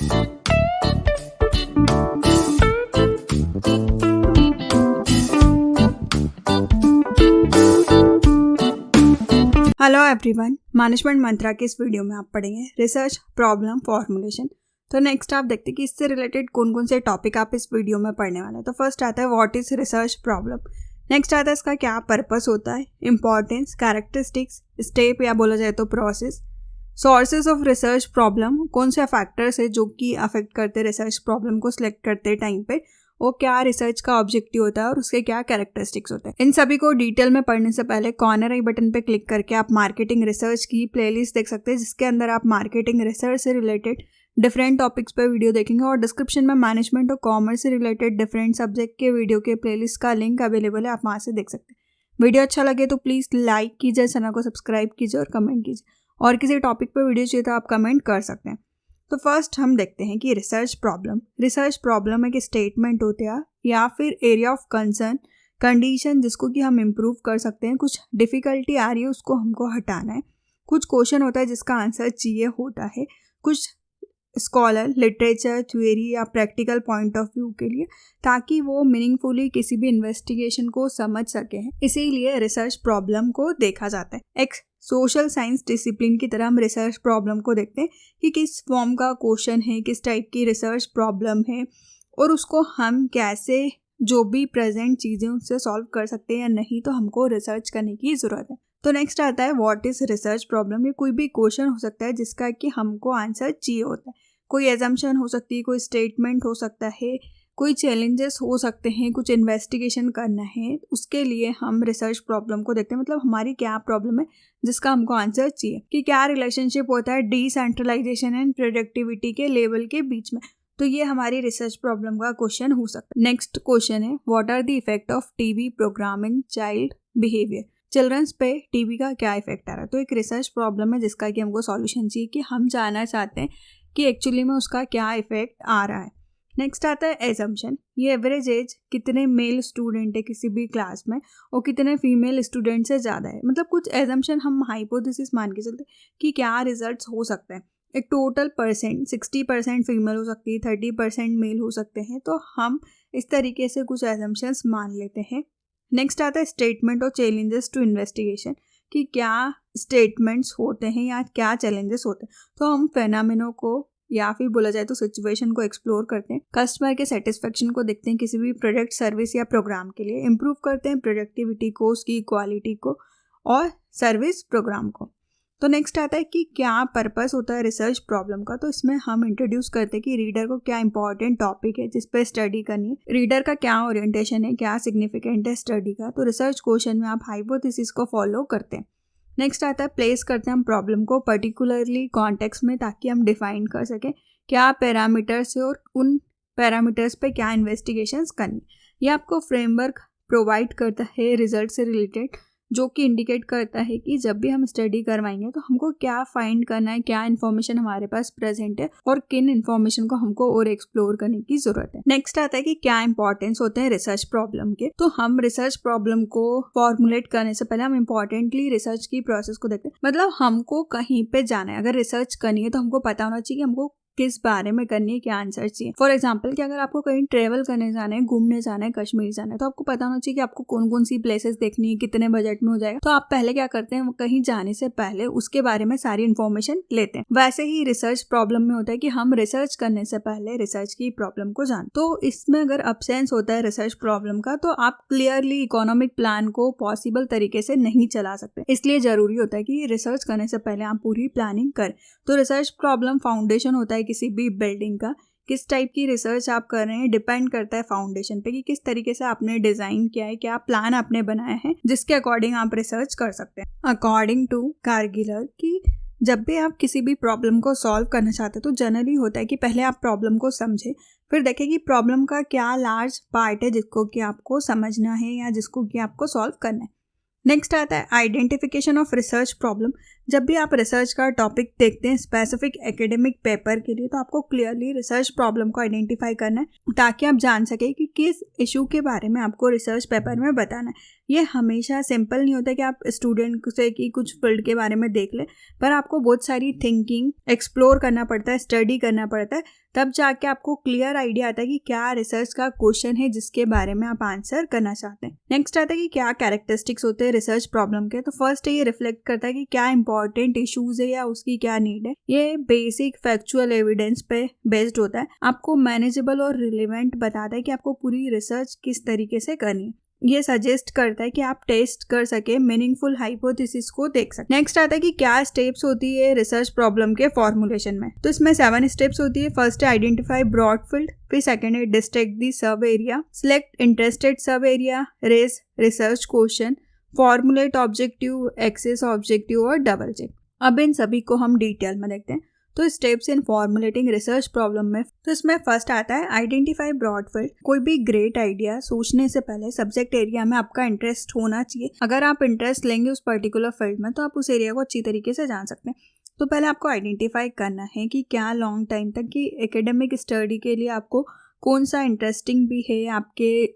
Hello everyone, management मंत्रा के इस video में आप पढ़ेंगे रिसर्च प्रॉब्लम फॉर्मुलेशन। तो नेक्स्ट आप देखते हैं कि इससे रिलेटेड कौन कौन से टॉपिक आप इस वीडियो में पढ़ने वाले हैं। तो फर्स्ट आता है what is research problem. Next आता है इसका क्या पर्पस होता है, इंपॉर्टेंस, कैरेक्टरिस्टिक्स, स्टेप या बोला जाए तो process, sources of research problem, कौन से फैक्टर्स है जो कि अफेक्ट करते रिसर्च प्रॉब्लम को सिलेक्ट करते टाइम पे, वो क्या रिसर्च का ऑब्जेक्टिव होता है और उसके क्या कैरेक्टरिस्टिक्स होते हैं। इन सभी को डिटेल में पढ़ने से पहले कॉर्नर आई बटन पे क्लिक करके आप मार्केटिंग रिसर्च की प्लेलिस्ट देख सकते हैं, जिसके अंदर आप मार्केटिंग रिसर्च से रिलेटेड डिफरेंट टॉपिक्स पे वीडियो देखेंगे। और डिस्क्रिप्शन में मैनेजमेंट और कॉमर्स से रिलेटेड डिफरेंट सब्जेक्ट के वीडियो के प्लेलिस्ट का लिंक अवेलेबल है, आप वहाँ से देख सकते हैं। वीडियो अच्छा लगे तो प्लीज़ लाइक कीजिए, चैनल को सब्सक्राइब कीजिए और कमेंट कीजिए। और किसी टॉपिक पर वीडियो चाहिए तो आप कमेंट कर सकते हैं। तो फर्स्ट हम देखते हैं कि रिसर्च प्रॉब्लम एक स्टेटमेंट होते हैं या फिर एरिया ऑफ कंसर्न, कंडीशन जिसको कि हम इम्प्रूव कर सकते हैं। कुछ डिफ़िकल्टी आ रही है उसको हमको हटाना है। कुछ क्वेश्चन होता है जिसका आंसर चाहिए होता है, कुछ स्कॉलर, लिटरेचर, थ्योरी या प्रैक्टिकल पॉइंट ऑफ व्यू के लिए, ताकि वो मीनिंगफुली किसी भी इन्वेस्टिगेशन को समझ सके। इसीलिए रिसर्च प्रॉब्लम को देखा जाता है। एक सोशल साइंस डिसिप्लिन की तरह हम रिसर्च प्रॉब्लम को देखते हैं कि किस फॉर्म का क्वेश्चन है, किस टाइप की रिसर्च प्रॉब्लम है और उसको हम कैसे जो भी प्रेजेंट चीज़ें उससे सॉल्व कर सकते हैं या नहीं, तो हमको रिसर्च करने की ज़रूरत है। तो नेक्स्ट आता है व्हाट इज़ रिसर्च प्रॉब्लम। ये कोई भी क्वेश्चन हो सकता है जिसका कि हमको आंसर चाहिए होता है। कोई एजम्पशन हो सकती है, कोई स्टेटमेंट हो सकता है, कोई चैलेंजेस हो सकते हैं, कुछ इन्वेस्टिगेशन करना है, उसके लिए हम रिसर्च प्रॉब्लम को देखते हैं। मतलब हमारी क्या प्रॉब्लम है जिसका हमको आंसर चाहिए, कि क्या रिलेशनशिप होता है डिसेंट्रलाइजेशन एंड प्रोडक्टिविटी के लेवल के बीच में। तो ये हमारी रिसर्च प्रॉब्लम का क्वेश्चन हो सकता है। नेक्स्ट क्वेश्चन है what are the effect of TV programme in child behaviour. Childrens पे टीवी का क्या इफेक्ट आ रहा है। तो एक रिसर्च प्रॉब्लम है जिसका कि हमको सॉल्यूशन चाहिए, कि हम जानना चाहते हैं कि एक्चुअली में उसका क्या इफेक्ट आ रहा है। नेक्स्ट आता है एजम्पशन। ये एवरेज एज कितने मेल स्टूडेंट है किसी भी क्लास में और कितने फीमेल स्टूडेंट से ज़्यादा है। मतलब कुछ एजम्पशन हम हाइपोथेसिस मान के चलते हैं कि क्या रिजल्ट्स हो सकते हैं। एक टोटल परसेंट 60% फीमेल हो सकती है, 30% मेल हो सकते हैं। तो हम इस तरीके से कुछ एजम्पशंस मान लेते हैं। नेक्स्ट आता है स्टेटमेंट और चैलेंजेस टू इन्वेस्टिगेशन, कि क्या स्टेटमेंट्स होते हैं या क्या चैलेंजेस होते हैं। तो हम फेनोमेना को या फिर बोला जाए तो सिचुएशन को एक्सप्लोर करते हैं, कस्टमर के सेटिस्फेक्शन को देखते हैं किसी भी प्रोडक्ट, सर्विस या प्रोग्राम के लिए, इम्प्रूव करते हैं प्रोडक्टिविटी को, उसकी क्वालिटी को और सर्विस प्रोग्राम को। तो नेक्स्ट आता है कि क्या पर्पस होता है रिसर्च प्रॉब्लम का। तो इसमें हम इंट्रोड्यूस करते हैं कि रीडर को क्या इंपॉर्टेंट टॉपिक है जिस पे स्टडी करनी है, रीडर का क्या ओरिएंटेशन है, क्या सिग्निफिकेंट है स्टडी का। तो रिसर्च क्वेश्चन में आप हाइपोथेसिस को फॉलो करते हैं। नेक्स्ट आता है प्लेस करते हैं हम प्रॉब्लम को पर्टिकुलरली कॉन्टेक्स्ट में, ताकि हम डिफाइन कर सकें क्या पैरामीटर्स है और उन पैरामीटर्स पे क्या इन्वेस्टिगेशंस करनी। ये आपको फ्रेमवर्क प्रोवाइड करता है रिजल्ट से रिलेटेड, जो कि इंडिकेट करता है कि जब भी हम स्टडी करवाएंगे तो हमको क्या फाइंड करना है, क्या इन्फॉर्मेशन हमारे पास प्रेजेंट है और किन इन्फॉर्मेशन को हमको और एक्सप्लोर करने की जरूरत है। नेक्स्ट आता है कि क्या इंपॉर्टेंस होते हैं रिसर्च प्रॉब्लम के। तो हम रिसर्च प्रॉब्लम को फॉर्मुलेट करने से पहले हम इंपॉर्टेंटली रिसर्च की प्रोसेस को देखते हैं। मतलब हमको कहीं पे जाना है, अगर रिसर्च करनी है तो हमको पता होना चाहिए कि हमको किस बारे में करनी है, क्या आंसर चाहिए। फॉर एग्जाम्पल कि अगर आपको कहीं ट्रेवल करने जाना है, घूमने जाना है, कश्मीर जाना है, तो आपको पता होना चाहिए कि आपको कौन कौन सी प्लेसेस देखनी है, कितने बजट में हो जाएगा। तो आप पहले क्या करते हैं, कहीं जाने से पहले उसके बारे में सारी इन्फॉर्मेशन लेते हैं। वैसे ही रिसर्च प्रॉब्लम में होता है कि हम रिसर्च करने से पहले रिसर्च की प्रॉब्लम को जान। तो इसमें अगर अब्सेंस होता है रिसर्च प्रॉब्लम का, तो आप क्लियरली इकोनॉमिक प्लान को पॉसिबल तरीके से नहीं चला सकते। इसलिए जरूरी होता है कि रिसर्च करने से पहले आप पूरी प्लानिंग करें। तो रिसर्च प्रॉब्लम फाउंडेशन होता है किसी भी बिल्डिंग का। किस टाइप की रिसर्च आप कर रहे हैं डिपेंड करता है फाउंडेशन पे, कि किस तरीके से आपने डिजाइन किया है, क्या प्लान आपने बनाया है, जिसके अकॉर्डिंग आप रिसर्च कर सकते हैं। अकॉर्डिंग टू कार्गिलर, कि जब भी आप किसी भी प्रॉब्लम को सॉल्व करना चाहते हैं तो जनरली होता है कि पहले आप प्रॉब्लम को समझें, फिर देखें कि प्रॉब्लम का क्या लार्ज पार्ट है जिसको कि आपको समझना है या जिसको कि आपको सॉल्व करना है। नेक्स्ट आता है आइडेंटिफिकेशन ऑफ रिसर्च प्रॉब्लम। जब भी आप रिसर्च का टॉपिक देखते हैं स्पेसिफिक एकेडमिक पेपर के लिए, तो आपको क्लियरली रिसर्च प्रॉब्लम को आइडेंटिफाई करना है ताकि आप जान सके कि किस इशू के बारे में आपको रिसर्च पेपर में बताना है। ये हमेशा सिंपल नहीं होता कि आप स्टूडेंट से कि कुछ फील्ड के बारे में देख लें, पर आपको बहुत सारी थिंकिंग एक्सप्लोर करना पड़ता है, स्टडी करना पड़ता है, तब जाके आपको क्लियर आइडिया आता है कि क्या रिसर्च का क्वेश्चन है जिसके बारे में आप आंसर करना चाहते हैं। नेक्स्ट आता है कि क्या कैरेक्टरिस्टिक्स होते हैं रिसर्च प्रॉब्लम के। तो फर्स्ट ये रिफ्लेक्ट करता है कि क्या इंपॉर्टेंट इश्यूज है या उसकी क्या नीड है। ये बेसिक फैक्चुअल एविडेंस पे बेस्ड होता है, आपको मैनेजेबल और रिलेवेंट बताता है कि आपको पूरी रिसर्च किस तरीके से करनी है। ये सजेस्ट करता है कि आप टेस्ट कर सके, मीनिंगफुल हाइपोथेसिस को देख सके। नेक्स्ट आता है कि क्या स्टेप्स होती है रिसर्च प्रॉब्लम के फॉर्मुलेशन में। तो इसमें 7 स्टेप्स होती है। फर्स्ट है आइडेंटिफाई ब्रॉड फील्ड, फिर सेकंड है distract the sub area, select interested sub area, raise research question, formulate objective, assess objective और डबल चेक। अब इन सभी को हम डिटेल में देखते हैं। तो steps in formulating research problem में, तो इसमें फर्स्ट आता है आइडेंटिफाई ब्रॉड फील्ड। कोई भी ग्रेट आइडिया सोचने से पहले सब्जेक्ट एरिया में आपका इंटरेस्ट होना चाहिए। अगर आप इंटरेस्ट लेंगे उस पर्टिकुलर फील्ड में, तो आप उस एरिया को अच्छी तरीके से जान सकते हैं। तो पहले आपको आइडेंटिफाई करना है कि क्या लॉन्ग टाइम तक की एकेडमिक स्टडी के लिए आपको कौन सा इंटरेस्टिंग भी है, आपके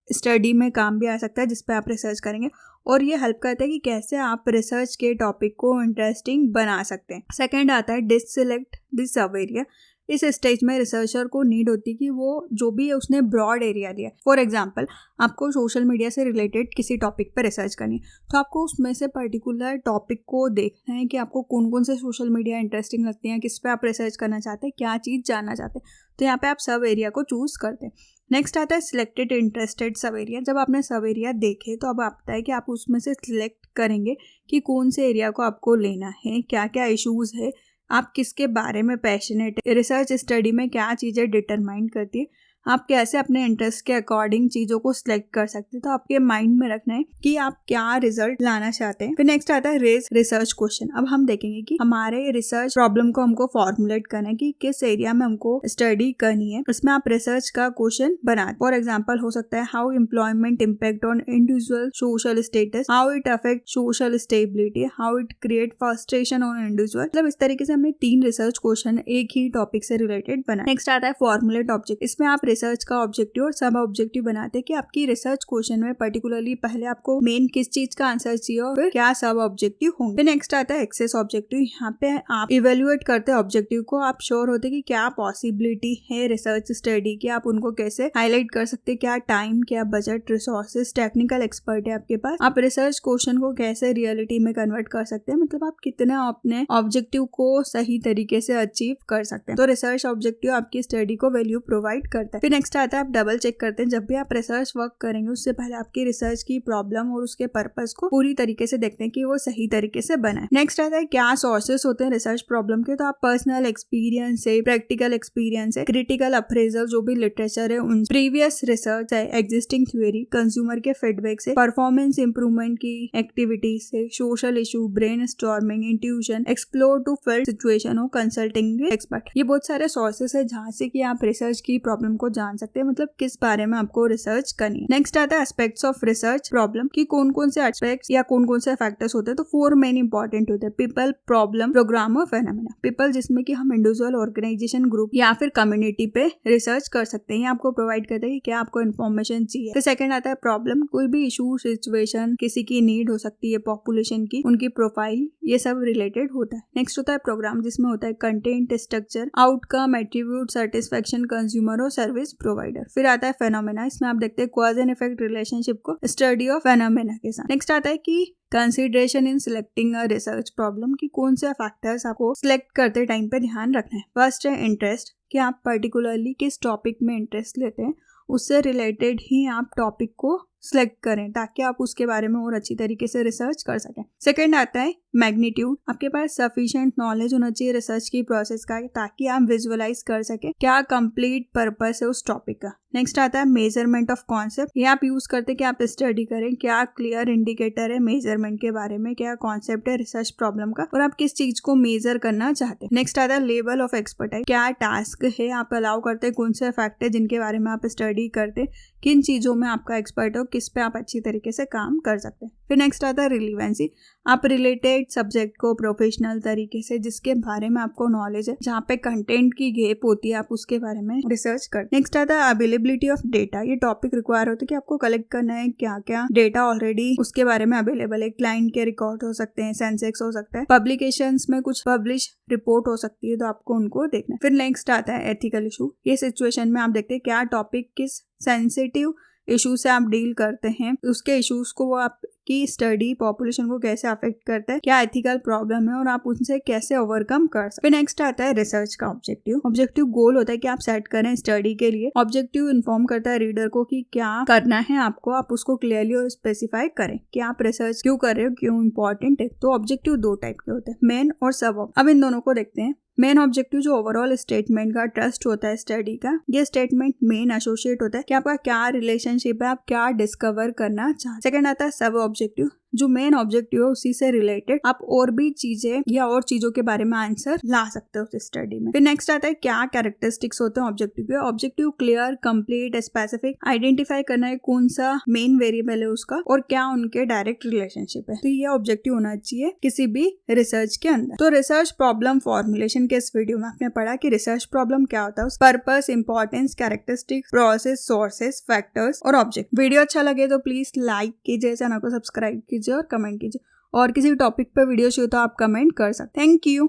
स्टडी में काम भी आ सकता है, जिस पे आप रिसर्च करेंगे, और ये हेल्प करता है कि कैसे आप रिसर्च के टॉपिक को इंटरेस्टिंग बना सकते हैं। सेकंड आता है डिसेलेक्ट द सब एरिया। इस स्टेज में रिसर्चर को नीड होती है कि वो जो भी है उसने ब्रॉड एरिया दिया। फॉर एग्जांपल, आपको सोशल मीडिया से रिलेटेड किसी टॉपिक पर रिसर्च करनी है, तो आपको उसमें से पर्टिकुलर टॉपिक को देखना है कि आपको कौन कौन से सोशल मीडिया इंटरेस्टिंग लगती हैं, किस पे आप रिसर्च करना चाहते हैं, क्या चीज़ जानना चाहते हैं। तो यहाँ पे आप सब एरिया को चूज करते हैं। नेक्स्ट आता है सिलेक्टेड इंटरेस्टेड सब एरिया। जब आपने सब एरिया देखे तो अब आता है कि आप उसमें से सिलेक्ट करेंगे कि कौन से एरिया को आपको लेना है, क्या क्या इश्यूज है, आप किसके बारे में पैशनेट है, रिसर्च स्टडी में क्या चीज़ें डिटरमाइन करती है, आप कैसे अपने इंटरेस्ट के अकॉर्डिंग चीज़ों को सिलेक्ट कर सकते हैं। तो आपके माइंड में रखना है कि आप क्या रिजल्ट लाना चाहते हैं। फिर नेक्स्ट आता है रेज रिसर्च क्वेश्चन। अब हम देखेंगे कि हमारे रिसर्च प्रॉब्लम को हमको फॉर्मुलेट करना है कि किस एरिया में हमको स्टडी करनी है, उसमें आप रिसर्च का क्वेश्चन बना। फॉर एग्जाम्पल हो सकता है how employment impact on individual social status, how it affect social stability, how it create frustration on individual. मतलब इस तरीके से हमने 3 रिसर्च क्वेश्चन एक ही टॉपिक से रिलेटेड बनाए। नेक्स्ट आता है फॉर्मुलेट ऑब्जेक्ट। इसमें आप रिसर्च का ऑब्जेक्टिव और सब ऑब्जेक्टिव बनाते हैं कि आपकी रिसर्च क्वेश्चन में पर्टिकुलरली पहले आपको मेन किस चीज का आंसर चाहिए और फिर क्या सब ऑब्जेक्टिव होंगे। नेक्स्ट आता है एक्सेस ऑब्जेक्टिव। यहाँ पे आप इवेल्युएट करते हैं ऑब्जेक्टिव को, आप श्योर होते कि क्या पॉसिबिलिटी है रिसर्च स्टडी की, आप उनको कैसे हाईलाइट कर सकते हैं, क्या टाइम, क्या बजट, रिसोर्सेज, टेक्निकल एक्सपर्ट है आपके पास, आप रिसर्च क्वेश्चन को कैसे रियलिटी में कन्वर्ट कर सकते हैं, मतलब आप कितना अपने ऑब्जेक्टिव को सही तरीके से अचीव कर सकते हैं। तो रिसर्च ऑब्जेक्टिव आपकी स्टडी को वैल्यू प्रोवाइड करता है। फिर नेक्स्ट आता है आप डबल चेक करते हैं। जब भी आप रिसर्च वर्क करेंगे उससे पहले आपकी रिसर्च की प्रॉब्लम और उसके पर्पस को पूरी तरीके से देखते हैं कि वो सही तरीके से बना है। नेक्स्ट आता है क्या सोर्सेस होते हैं रिसर्च प्रॉब्लम के। तो आप पर्सनल एक्सपीरियंस है, प्रैक्टिकल एक्सपीरियंस है, क्रिटिकल अप्रेजल जो भी लिटरेचर है, उन प्रीवियस रिसर्च है, एग्जिस्टिंग थ्योरी, कंज्यूमर के फीडबैक से, परफॉर्मेंस इंप्रूवमेंट की एक्टिविटीज से, social issue, brainstorming, intuition, explore to field situation हो, कंसल्टिंग एक्सपर्ट। ये बहुत सारे सोर्सेस है जहाँ से कि आप रिसर्च की प्रॉब्लम को जान सकते हैं, मतलब किस बारे में आपको रिसर्च करनी है। नेक्स्ट आता है एस्पेक्ट्स ऑफ रिसर्च प्रॉब्लम कि कौन कौन से एस्पेक्ट्स या कौन कौन से फैक्टर्स होते हैं। तो 4 मेन इंपॉर्टेंट होते हैं, पीपल, प्रॉब्लम, प्रोग्राम और फेनोमेना। पीपल जिसमें कि हम इंडिविजुअल, ऑर्गेनाइजेशन, ग्रुप या फिर कम्युनिटी पे रिसर्च कर सकते हैं, आपको प्रोवाइड करते हैं कि क्या आपको इन्फॉर्मेशन चाहिए। फिर सेकंड आता है प्रॉब्लम, कोई भी इशू, सिचुएशन, किसी की नीड हो सकती है, पॉपुलेशन की, उनकी प्रोफाइल, ये सब रिलेटेड होता है। नेक्स्ट होता है प्रोग्राम जिसमें होता है content, structure, outcome, attribute, satisfaction, consumer और सर्विस प्रोवाइडर। फिर आता है फेनोमेना, इसमें आप देखते हैं कॉज एंड इफेक्ट रिलेशनशिप को स्टडी ऑफ फेनोमेना के साथ। नेक्स्ट आता है कि consideration in selecting a research problem कि कौन से फैक्टर्स आपको सिलेक्ट करते टाइम पे ध्यान रखना है। फर्स्ट है इंटरेस्ट कि आप पर्टिकुलरली किस टॉपिक में इंटरेस्ट लेते हैं, उससे रिलेटेड ही आप टॉपिक को सिलेक्ट करें ताकि आप उसके बारे में और अच्छी तरीके से रिसर्च कर सकें। सेकंड आता है मैग्नीट्यूड, आपके पास सफिशिएंट नॉलेज होना चाहिए रिसर्च की प्रोसेस का ताकि आप विजुअलाइज कर सकें क्या कंप्लीट पर्पस है उस टॉपिक का। नेक्स्ट आता है मेजरमेंट ऑफ कॉन्सेप्ट, ये आप यूज करते कि आप स्टडी करें क्या क्लियर इंडिकेटर है मेजरमेंट के बारे में, क्या कॉन्सेप्ट है रिसर्च प्रॉब्लम का और आप किस चीज को मेजर करना चाहते हैं। नेक्स्ट आता है लेवल ऑफ एक्सपर्टाइज, क्या टास्क है आप अलाउ करते हैं, कौन से फैक्ट है जिनके बारे में आप स्टडी करते, किन चीजों में आपका एक्सपर्ट हो, किस पे आप अच्छी तरीके से काम कर सकते हैं। फिर नेक्स्ट आता है रिलीवेंसी। आप रिलेटेड सब्जेक्ट को प्रोफेशनल तरीके से जिसके बारे में आपको नॉलेज है, जहाँ पे कंटेंट की गैप होती है, आप उसके बारे में रिसर्च कर। नेक्स्ट आता है अवेलेबिलिटी ऑफ डेटा। ये टॉपिक रिक्वायर होता है कि आपको कलेक्ट करना है क्या क्या डेटा ऑलरेडी उसके बारे में अवेलेबल है। क्लाइंट के रिकॉर्ड हो सकते हैं, सेंसेक्स हो सकता है, पब्लिकेशंस में कुछ पब्लिश रिपोर्ट हो सकती है, तो आपको उनको देखना है। फिर नेक्स्ट आता है एथिकल इशू। ये सिचुएशन में आप देखते हैं क्या टॉपिक किस सेंसिटिव इशू से आप डील करते हैं, उसके इश्यूज को वो आपकी स्टडी पॉपुलेशन को कैसे अफेक्ट करता है, क्या एथिकल प्रॉब्लम है और आप उनसे कैसे ओवरकम कर सकते हैं। फिर नेक्स्ट आता है रिसर्च का ऑब्जेक्टिव। ऑब्जेक्टिव गोल होता है कि आप सेट करें स्टडी के लिए। ऑब्जेक्टिव इन्फॉर्म करता है रीडर को कि क्या करना है आपको, आप उसको क्लियरली और स्पेसिफाई करें कि आप रिसर्च क्यों कर रहे हो, क्यों इंपॉर्टेंट है। तो ऑब्जेक्टिव 2 टाइप के होते हैं, मेन और सब। अब इन दोनों को देखते हैं। मेन ऑब्जेक्टिव जो ओवरऑल स्टेटमेंट का ट्रस्ट होता है स्टडी का, ये स्टेटमेंट मेन एसोसिएट होता है कि आपका क्या रिलेशनशिप है, आप क्या डिस्कवर करना चाहते। सेकंड आता है सब ऑब्जेक्टिव। जो मेन ऑब्जेक्टिव है उसी से रिलेटेड आप और भी चीजें या और चीजों के बारे में आंसर ला सकते हो उस स्टडी में। फिर नेक्स्ट आता है क्या कैरेक्टरिस्टिक्स होते हैं ऑब्जेक्टिव के। Objective clear, complete, specific, identify करना है कौन सा मेन वेरिएबल है उसका और क्या उनके डायरेक्ट रिलेशनशिप है। तो ये ऑब्जेक्टिव होना चाहिए किसी भी रिसर्च के अंदर। तो रिसर्च प्रॉब्लम फॉर्मुलेशन के इस वीडियो में आपने पढ़ा कि रिसर्च प्रॉब्लम क्या होता है, purpose, importance, characteristics, process, sources, factors और ऑब्जेक्ट। वीडियो अच्छा लगे तो प्लीज लाइक कीजिए, चैनल को सब्सक्राइब कीजिए और कमेंट कीजिए। और किसी टॉपिक पे वीडियो चाहिए तो आप कमेंट कर सकते हैं। Thank you.